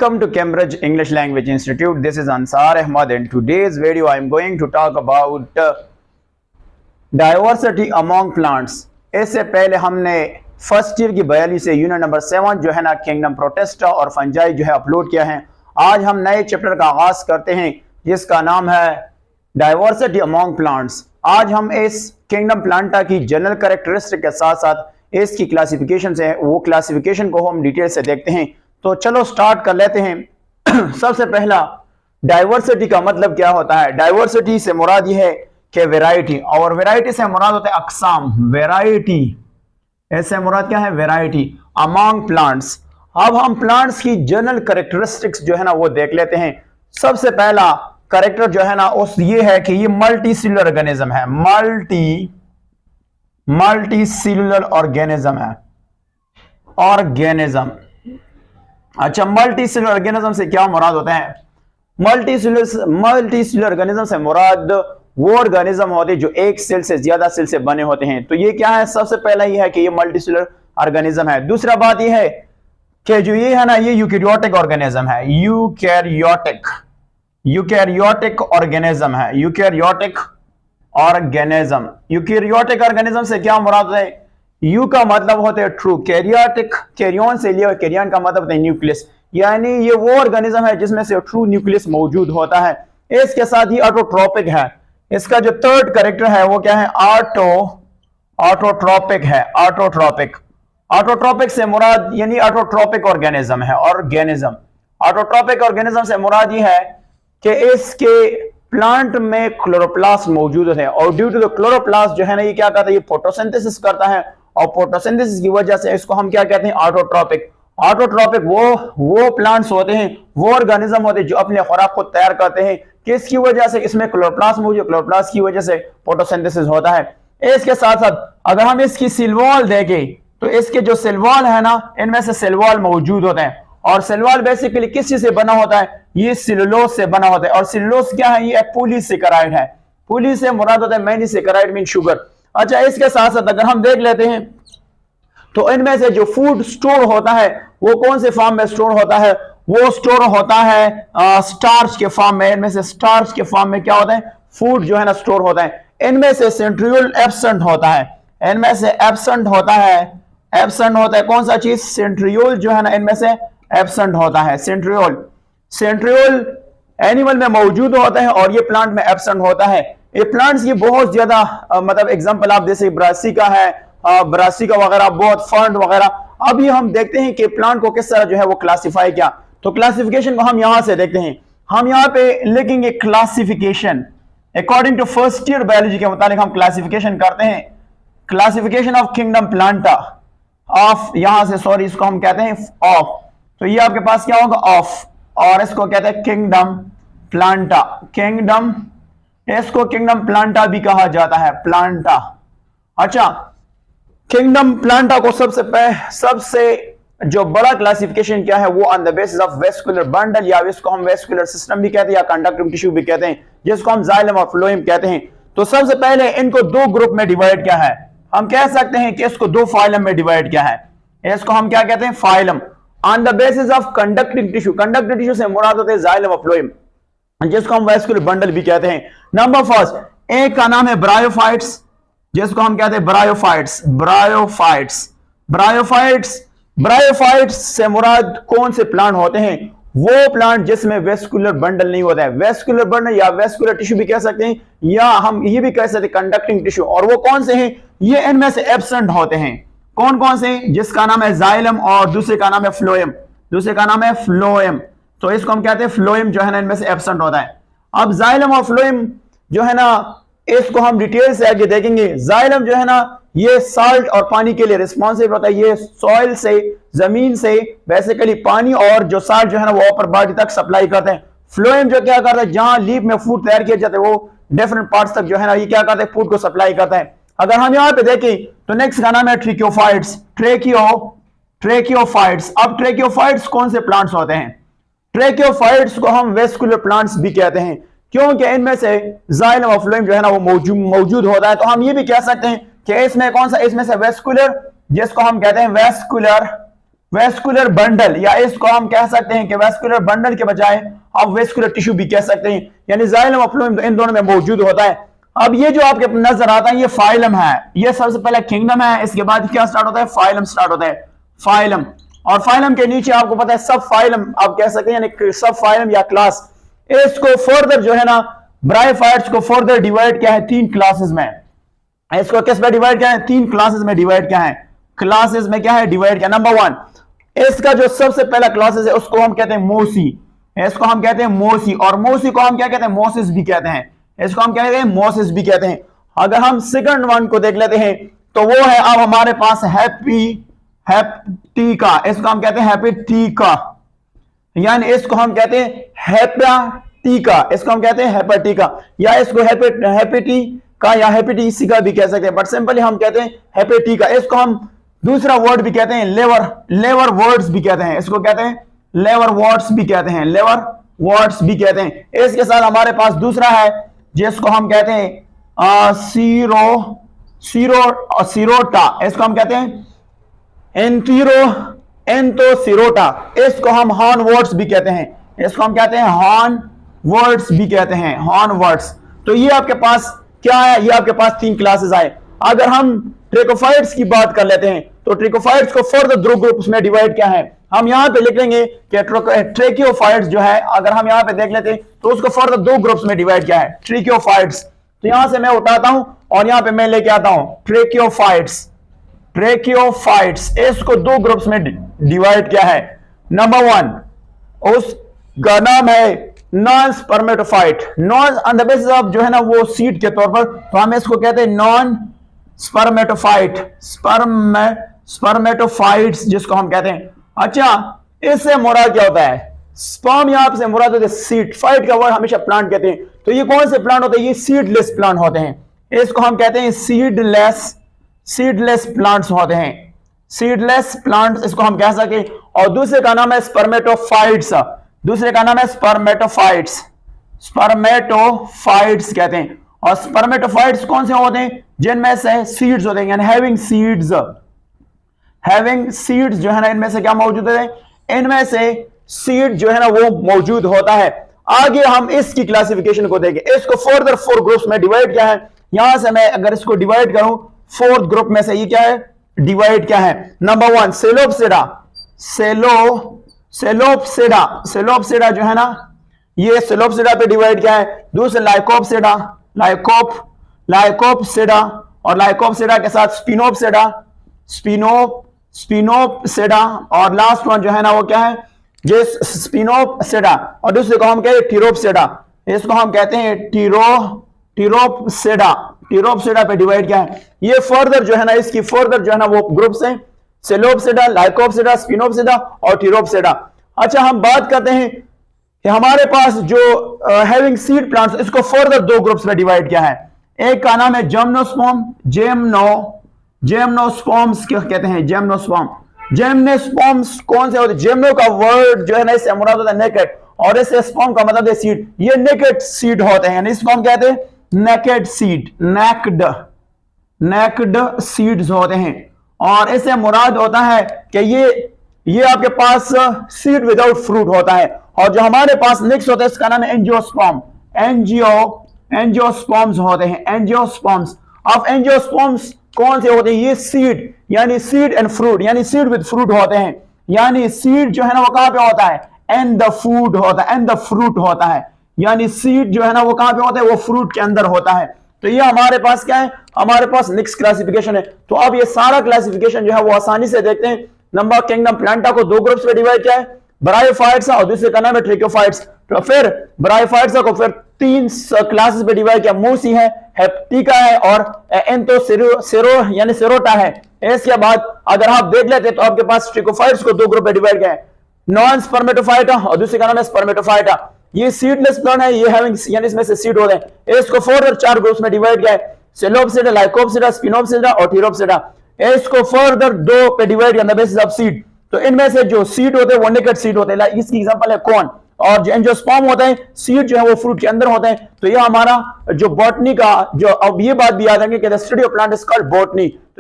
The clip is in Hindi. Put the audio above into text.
Welcome to Cambridge English Language Institute. This is Ansar Ahmad. In today's video, I am going to talk about diversity among plants. इससे पहले हमने फर्स्ट ईयर की बयाली से यूनिट नंबर 7 जो है ना किंगडम प्रोटेस्टा और फंजाई जो है अपलोड किया है। आज हम नए चैप्टर का आगाज करते हैं जिसका नाम है डाइवर्सिटी अमॉन्ग प्लांट्स। आज हम इस किंगडम प्लांटा की जनरल कैरेक्टरिस्टिक के साथ साथ इसकी क्लासिफिकेशन से वो क्लासिफिकेशन को हम डिटेल से देखते हैं। तो चलो स्टार्ट कर लेते हैं। सबसे पहला डाइवर्सिटी का मतलब क्या होता है। डाइवर्सिटी से मुराद यह है कि वैरायटी, और वैरायटी से मुराद होता है अक़साम। वैरायटी ऐसे मुराद क्या है, वैरायटी अमॉन्ग प्लांट्स। अब हम प्लांट्स की जनरल कैरेक्टरिस्टिक्स जो है ना वो देख लेते हैं। सबसे पहला कैरेक्टर जो है ना उस ये है कि ये मल्टी सेलुलर ऑर्गेनिज्म है। मल्टी सेलुलर ऑर्गेनिज्म है। ऑर्गेनिज्म, अच्छा, मल्टी सेलुलर ऑर्गेनिज्म से क्या मुराद होता है। मल्टी सेलुलर ऑर्गेनिज्म से मुराद वो ऑर्गेनिज्म होते हैं जो एक सेल से ज्यादा सेल से बने होते हैं। तो ये क्या है, सबसे पहला ये है कि ये मल्टी सेलुलर ऑर्गेनिज्म है। दूसरा बात ये है कि जो ये है ना ये यूकैरियोटिक ऑर्गेनिज्म है। यूकैरियोटिक ऑर्गेनिज्म है। यूकैरियोटिक ऑर्गेनिज्म से क्या मुराद है। यू का मतलब होता है ट्रू, कैरियोटिक कैरियन से लिया, कैरियन का मतलब होता है न्यूक्लियस, यानी ये वो ऑर्गेनिज्म है जिसमें से ट्रू न्यूक्लियस मौजूद होता है। इसके साथ ही ऑटोट्रोपिक है। इसका जो थर्ड कैरेक्टर है वो क्या है, ऑटोट्रोपिक है। ऑटोट्रोपिक से मुराद यानी ऑटोट्रोपिक ऑर्गेनिज्म है। ऑटोट्रोपिक ऑर्गेनिज्म से मुराद ये है कि इसके प्लांट में क्लोरोप्लास्ट मौजूद है और ड्यू टू द क्लोरोप्लास्ट जो है ना ये क्या करता है, ये फोटोसिंथेसिस करता है और फोटोसिंथेसिस की वजह से इसको हम क्या कहते हैं, ऑटोट्रोपिक। ऑटोट्रोपिक वो प्लांट्स होते हैं, वो ऑर्गेनिज्म होते हैं जो अपने खुराक को तैयार करते हैं। किसकी वजह से, इसमें क्लोरोप्लास्ट मौजूद, क्लोरोप्लास्ट की वजह से फोटोसिंथेसिस होता है। इसके साथ साथ अगर हम इसकी सेल वॉल देखें तो इसके जो सेल वॉल है ना इनमें से सेल वॉल मौजूद होते हैं और सेल वॉल बेसिकली किस चीज से बना होता है, ये सेलुलोज से बना होता है। और सेलुलोज क्या है, ये पॉलीसेकेराइड है। पॉली से मुराद होता है मैनीसेकेराइड मीन शुगर। अच्छा, इसके साथ साथ अगर हम देख लेते हैं तो इनमें से जो फूड स्टोर होता है वो कौन से फॉर्म में स्टोर होता है, वो स्टोर होता है स्टार्च के फॉर्म में। इनमें से स्टार्च के फॉर्म में क्या होता है, फूड जो है ना स्टोर होता है। इनमें से सेंट्रियोल एब्सेंट होता है। इनमें से एब्सेंट होता है कौन सा चीज, सेंट्रियोल जो है ना इनमें से एब्सेंट होता है। सेंट्रियोल एनिमल में मौजूद होता है और ये प्लांट में एब्सेंट होता है। ये प्लांट्स की बहुत ज्यादा मतलब एग्जांपल आप जैसे ब्रासिका है, ब्रासिका वगैरह, बहुत फर्न वगैरह। अभी हम देखते हैं कि प्लांट को किस तरह जो है वो क्लासिफाई किया। तो क्लासिफिकेशन को हम यहां से देखते हैं। हम यहां पे लिखेंगे classification according to first year biology के मुताबिक हम क्लासिफिकेशन करते हैं। Classification of kingdom Plantae of, यहां से सॉरी इसको हम कहते हैं ऑफ। तो ये आपके पास क्या होगा, ऑफ, और इसको कहते हैं किंगडम प्लांटा। इसको किंगडम प्लांटा भी कहा जाता है, प्लांटा। अच्छा, किंगडम प्लांटा को सबसे जो बड़ा क्लासिफिकेशन क्या है वो on the basis of vascular bundle, या इसको हम वेस्कुलर सिस्टम भी कहते हैं या कंडक्टिव टिश्यू भी कहते हैं, जिसको हम जाइलम और फ्लोएम कहते हैं। तो सबसे पहले इनको दो ग्रुप में डिवाइड किया है। हम कह सकते हैं कि इसको दो फाइलम में डिवाइड किया है। इसको हम क्या कहते हैं, phylum on the basis of conductive tissue. Conductive tissue से मुराद होते हैं जाइलम और फ्लोएम, जिसको हम वेस्कुलर बंडल भी कहते हैं। नंबर फर्स्ट, एक का नाम है ब्रायोफाइट्स, जिसको हम कहते हैं ब्रायोफाइट्स से मुराद कौन से प्लांट होते हैं, वो प्लांट जिसमें वेस्कुलर बंडल नहीं होता है। वेस्कुलर बंडल या वेस्कुलर टिश्यू भी कह सकते हैं, या हम ये भी कह सकते हैं कंडक्टिंग टिश्यू। और वो कौन से हैं, ये इनमें से एब्सेंट होते हैं। कौन कौन से, जिसका नाम है जाइलम और दूसरे का नाम है फ्लोएम। तो इसको हम कहते हैं फ्लोएम जो है ना इनमें से एब्सेंट होता है। अब जाइलम और फ्लोएम जो है ना इसको हम डिटेल से आगे देखेंगे। जाइलम जो है ना ये साल्ट और पानी के लिए रिस्पॉन्सिबल होता है। ये सॉइल से, जमीन से बेसिकली पानी और जो साल्ट जो है ना वो ऊपर बॉडी तक सप्लाई करते हैं। फ्लोएम जो क्या करता है, जहां लीफ में फूड तैयार किया जाता है वो डिफरेंट पार्ट्स तक जो है ना ये क्या करते हैं, फूड को सप्लाई करता है। अगर हम यहाँ पे देखें तो नेक्स्ट का नाम है ट्रेकियोफाइट्स। अब ट्रेकियोफाइट्स कौन से प्लांट्स होते हैं, ट्रेकियोफाइट्स को हम वेस्कुलर प्लांट्स भी कहते हैं, क्योंकि इनमें से जाइलम और फ्लोएम जो है ना वो मौजूद होता है। तो हम ये भी कह सकते हैं कि इसमें कौन सा, इसमें से वेस्कुलर, जिसको हम कहते हैं वेस्कुलर बंडल, या इसको हम कह सकते हैं कि वेस्कुलर बंडल के बजाय आप वेस्कुलर टिश्यू भी कह सकते हैं, यानी जाइलम और फ्लोएम इन दोनों में मौजूद होता है। अब ये जो आपके नजर आता है ये फाइलम है, ये सबसे पहले किंगडम है, इसके बाद क्या स्टार्ट होता है, फाइलम स्टार्ट होता है, फाइलम। और फाइलम के नीचे आपको पता है सब फाइलम आप कह सकते हैं, यानी सब फाइलम या क्लास। इसको फर्दर जो है ना ब्रायोफाइट्स को फर्दर डिवाइड किया है 3 क्लासेस में। इसको किस में डिवाइड किया है, 3 क्लासेस में डिवाइड किया है। क्लासेस में क्या है, डिवाइड किया। नंबर 1, इसका जो सबसे पहला क्लासेस है उसको हम कहते हैं मोसी, इसको हम कहते हैं मोसी, और मोसी को हम क्या कहते हैं, मोसिस भी कहते हैं, इसको हम क्या कहते हैं, मोसिस भी कहते हैं। अगर हम सेकंड वन को देख लेते हैं तो वो है अब हमारे पास हेप्टिका, इसको हम कहते हैं हेपेटिका, यानी इसको हम कहते हैं हेपेटिका, इसको हम कहते हैं हेपेटिका, या इसको हेपेटिका या हेपेटिसिका भी कह सकते हैं, बट सिंपली हम कहते हैं हेपेटिका। इसको हम दूसरा वर्ड भी कहते हैं लेवर वर्ड्स भी कहते हैं, इसको कहते हैं लेवर वर्ड्स भी कहते हैं, लेवर वर्ड्स भी कहते हैं। इसके साथ हमारे पास दूसरा है जिसको हम कहते हैं सीरोटा, इसको हम कहते हैं एंटोसिरोटा, इसको हम हॉर्न वर्ड्स भी कहते हैं, इसको हम कहते हैं हॉर्न वर्ड्स भी कहते हैं, हॉर्न वर्ड्स। तो ये आपके पास क्या है, ये आपके पास 3 क्लासेस आए। अगर हम ट्रेकोफाइट्स की बात कर लेते हैं तो ट्रेकोफाइट्स को फर्दर 2 ग्रुप्स में डिवाइड किया है। हम यहां पे लिख लेंगे कि ट्रेकियोफाइट्स जो है, अगर हम यहां पे देख लेते हैं तो उसको फर्दर 2 ग्रुप्स में डिवाइड किया है, ट्रेकियोफाइट्स। तो यहां से मैं उठाता हूं और यहां पे मैं लेके आता हूं ट्रेकियोफाइट्स, इसको 2 ग्रुप्स में डिवाइड किया है। नंबर 1 उसका नाम है non spermatophyte, non on the basis of जो है ना वो सीड के तौर पर, तो हम इसको कहते हैं नॉन स्पर्मेटोफाइट, स्पर्मेटोफाइट्स जिसको हम कहते हैं। अच्छा, इससे मुराद क्या होता है, स्पर्म यहां से मुराद होता है सीड, फाइट का वर्ड हमेशा प्लांट कहते हैं, तो ये कौन से प्लांट होते हैं, ये सीडलेस प्लांट होते हैं, इसको हम कहते हैं सीडलेस प्लांट्स होते हैं, सीडलेस प्लांट्स इसको हम कह सकते हैं। और दूसरे का नाम है स्पर्मेटोफाइट्स, दूसरे का नाम है स्पर्मेटोफाइट्स कहते हैं। और स्पर्मेटोफाइट्स कौन से होते हैं, जिनमें से सीड्स होते हैं, यानी हैविंग सीड्स जो है ना, इनमें से क्या मौजूद है, इनमें से सीड जो है ना वो मौजूद होता है। आगे हम इसकी क्लासिफिकेशन को देखें, इसको फर्दर 4 ग्रुप्स में डिवाइड किया है। यहां से मैं अगर इसको डिवाइड करूं 4th ग्रुप में से, ये क्या है, डिवाइड क्या है। नंबर 1 सेलोपसिडा जो है ना, ये सेलोपसिडा पे डिवाइड किया है। दूसरा लाइकोपसिडा, और लाइकोपसिडा के साथ स्पिनोपसिडा, और लास्ट वन जो है ना वो क्या है, जे स्पिनोपसिडा, और दूसरे को हम कहते हैं टीरोपसिडा, इसको हम कहते हैं टीरोपसिडा पे डिवाइड किया है। ये फर्दर जो है ना, इसकी फर्दर जो है ना वो ग्रुप्स हैं, सेलोपसिडा, लाइकोपसिडा, स्पिनोपसिडा और टीरोपसिडा। अच्छा, हम बात करते हैं कि हमारे पास जो हैविंग सीड प्लांट्स, इसको फर्दर 2 ग्रुप्स में डिवाइड किया है। एक का नाम है जेमनोस्पर्म्स कहते हैं, जेमनोस्पर्म्स कौन से होते हैं, जेमनो का वर्ड जो है ना इससे मुराद होता है नेकेड, और इससे स्पर्म का मतलब है सीड, ये नेकेड सीड होते हैं, यानी इसको हम कहते हैं नेकेड सीड, नेक्ड सीड्स होते हैं। और इससे मुराद होता है कि ये आपके पास सीड विदाउट फ्रूट होता है। और जो हमारे पास नेक्स्ट होता है इसका नाम है एंजियोस्पर्म्स होते हैं, एंजियोस्पर्म्स। अब एंजियोस्पर्म्स कौन से होते हैं, ये सीड, यानी सीड एंड फ्रूट, यानी सीड विद फ्रूट होते हैं, यानी सीड जो है ना वो कहां पे होता है, एंड द फ्रूट होता है, यानी सीड जो है ना वो कहां पे होता है, वो फ्रूट के अंदर होता है। तो ये हमारे पास क्या है, हमारे पास नेक्स्ट क्लासिफिकेशन है। तो अब ये सारा क्लासिफिकेशन जो है वो आसानी से देखते हैं। नंबर किंगडम प्लांटा को 2 ग्रुप्स में डिवाइड किया है, ब्रायोफाइट्स और दूसरे का नाम है ट्रेकियोफाइट्स। तो फिर ब्रायोफाइट्स को फिर 3 क्लासेस में डिवाइड किया, मूसी है, हेप्टिका है और एंटोसिरो यानी सेरोटा है। इसके बाद अगर आप देख लेते तो आपके पास ट्रेकोफाइट्स को 2 ग्रुप में डिवाइड किया है, नॉन स्पर्मेटोफाइटा और दूसरे का नाम है स्पर्मेटोफाइटा। ये सीडलेस प्लांट है, ये हैविंग यानी इसमें से सीड होते हैं। इसको फर्दर 4 ग्रुप्स में डिवाइड किया है, सेलोपसिडा, लाइकोपसिडा, स्पिनोपसिडा और टीरोपसिडा। इसको फर्दर 2 पे डिवाइड किया बेसिस ऑफ सीड। तो इनमें से जो सीड होते हैं वो नेकेड सीड होते हैं, इसकी एग्जांपल है कॉर्न। और जो एंजियोस्पर्म होते हैं, सीड जो है वो फ्रूट के अंदर होते हैं। तो ये हमारा जो बॉटनी का जो, अब ये बात भी याद रखें कि the study of plant is called botany.